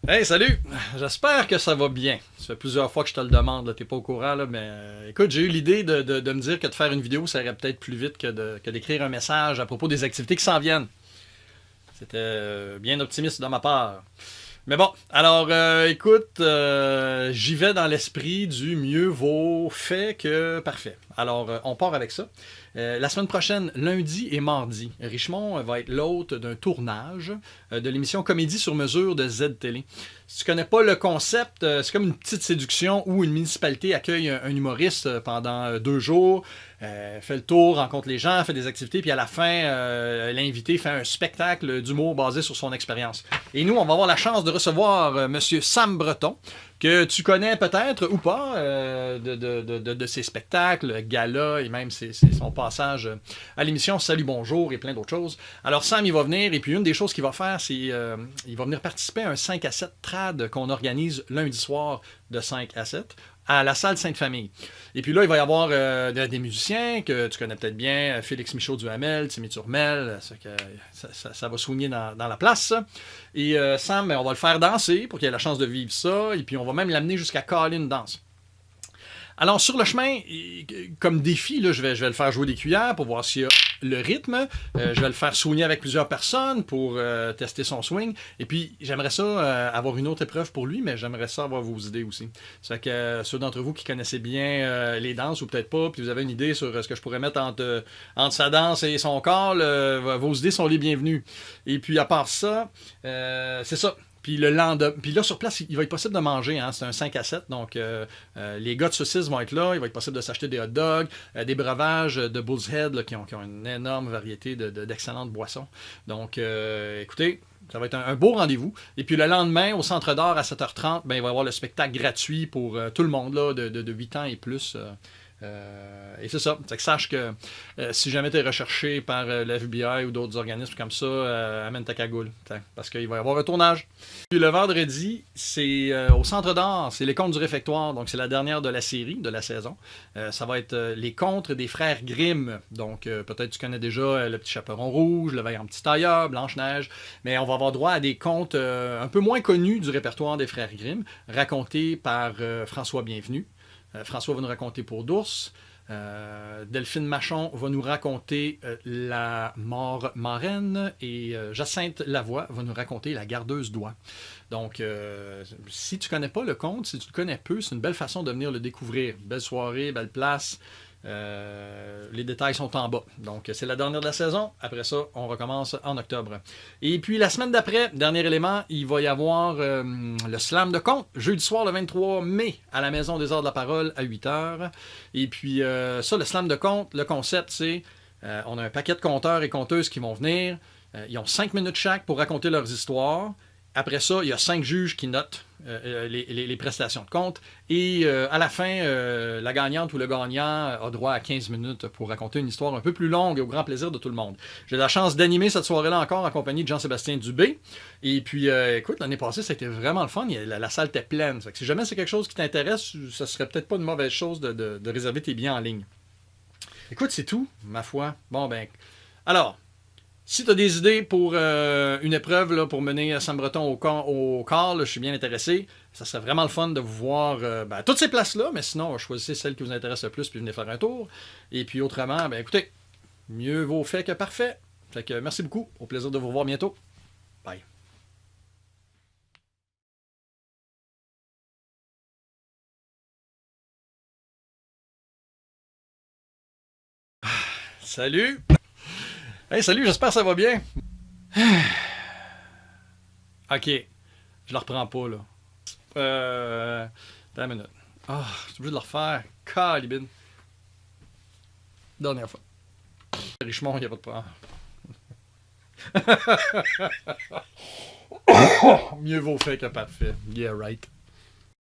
Hey, salut! J'espère que ça va bien. Ça fait plusieurs fois que je te le demande, là, t'es pas au courant, là, mais écoute, j'ai eu l'idée de me dire que de faire une vidéo, ça irait peut-être plus vite que d'écrire un message à propos des activités qui s'en viennent. C'était bien optimiste de ma part. Mais bon, alors écoute, j'y vais dans l'esprit du mieux vaut fait que parfait. Alors, on part avec ça. La semaine prochaine, lundi et mardi, Richemont va être l'hôte d'un tournage de l'émission Comédie sur mesure de Z-Télé. Si tu connais pas le concept, c'est comme une petite séduction où une municipalité accueille un humoriste pendant 2 jours, fait le tour, rencontre les gens, fait des activités, puis à la fin, l'invité fait un spectacle d'humour basé sur son expérience. Et nous, on va avoir la chance de recevoir Monsieur Sam Breton, que tu connais peut-être ou pas de ses spectacles, galas et même son passage à l'émission Salut Bonjour et plein d'autres choses. Alors Sam, il va venir et puis une des choses qu'il va faire, c'est il va venir participer à un 5 à 7 trad qu'on organise lundi soir de 5 à 7 à la salle Sainte-Famille. Et puis là, il va y avoir des musiciens que tu connais peut-être bien, Félix Michaud-Duhamel, Timmy Turmel, ça va soigner dans la place. Ça. Et Sam, on va le faire danser pour qu'il ait la chance de vivre ça, et puis on va même l'amener jusqu'à caler une danse. Alors, sur le chemin, comme défi, là, je vais le faire jouer des cuillères pour voir s'il y a le rythme. Je vais le faire swinger avec plusieurs personnes pour tester son swing. Et puis, j'aimerais ça avoir une autre épreuve pour lui, mais j'aimerais ça avoir vos idées aussi. C'est que ceux d'entre vous qui connaissez bien les danses, ou peut-être pas, puis vous avez une idée sur ce que je pourrais mettre entre sa danse et son corps, vos idées sont les bienvenues. Et puis, à part ça, c'est ça. Puis le lendemain, puis là sur place, il va être possible de manger, hein, c'est un 5 à 7, donc les gars de saucisses vont être là, il va être possible de s'acheter des hot dogs, des breuvages de Bull's Head là, qui ont une énorme variété d'excellentes boissons. Donc écoutez, ça va être un beau rendez-vous. Et puis le lendemain, au Centre d'Or à 7h30, ben, il va y avoir le spectacle gratuit pour tout le monde là, de 8 ans et plus. Et c'est ça. C'est que sache que si jamais tu es recherché par la FBI ou d'autres organismes comme ça, amène ta cagoule. Parce qu'il va y avoir un tournage. Puis le vendredi, c'est au Centre d'Art, c'est les contes du réfectoire. Donc c'est la dernière de la série, de la saison. Ça va être les contes des frères Grimm. Donc peut-être tu connais déjà Le Petit Chaperon Rouge, Le Vaillant Petit Tailleur, Blanche-Neige. Mais on va avoir droit à des contes un peu moins connus du répertoire des frères Grimm, racontés par François Bienvenu. François va nous raconter Peau d'ours. Delphine Machon va nous raconter La mort marraine. Et Jacinthe Lavoie va nous raconter La gardeuse d'oie. Donc, si tu connais pas le conte, si tu le connais peu, c'est une belle façon de venir le découvrir. Belle soirée, belle place. Les détails sont en bas. Donc, c'est la dernière de la saison. Après ça, on recommence en octobre. Et puis, la semaine d'après, dernier élément, il va y avoir le slam de conte, jeudi soir le 23 mai, à la Maison des Arts de la Parole, à 8h. Et puis, ça, le slam de conte, le concept, c'est on a un paquet de conteurs et conteuses qui vont venir. Ils ont 5 minutes chaque pour raconter leurs histoires. Après ça, il y a 5 juges qui notent les prestations de compte. Et à la fin, la gagnante ou le gagnant a droit à 15 minutes pour raconter une histoire un peu plus longue et au grand plaisir de tout le monde. J'ai la chance d'animer cette soirée-là encore en compagnie de Jean-Sébastien Dubé. Et puis, écoute, l'année passée, ça a été vraiment le fun. La salle était pleine. Fait que si jamais c'est quelque chose qui t'intéresse, ça serait peut-être pas une mauvaise chose de réserver tes billets en ligne. Écoute, c'est tout, ma foi. Bon, ben... Alors... Si tu as des idées pour une épreuve là, pour mener Sam Breton au corps, là, je suis bien intéressé. Ça serait vraiment le fun de vous voir toutes ces places-là, mais sinon, choisissez celle qui vous intéresse le plus puis venez faire un tour. Et puis autrement, ben écoutez, mieux vaut fait que parfait. Fait que merci beaucoup. Au plaisir de vous revoir bientôt. Bye. Salut! Hey, salut, j'espère que ça va bien. Ok, je la reprends pas là. Attends une minute. Ah, je suis obligé de le refaire. Calibine. Dernière fois. Richemont, il n'y a pas de problème. Mieux vaut fait que parfait. Yeah, right.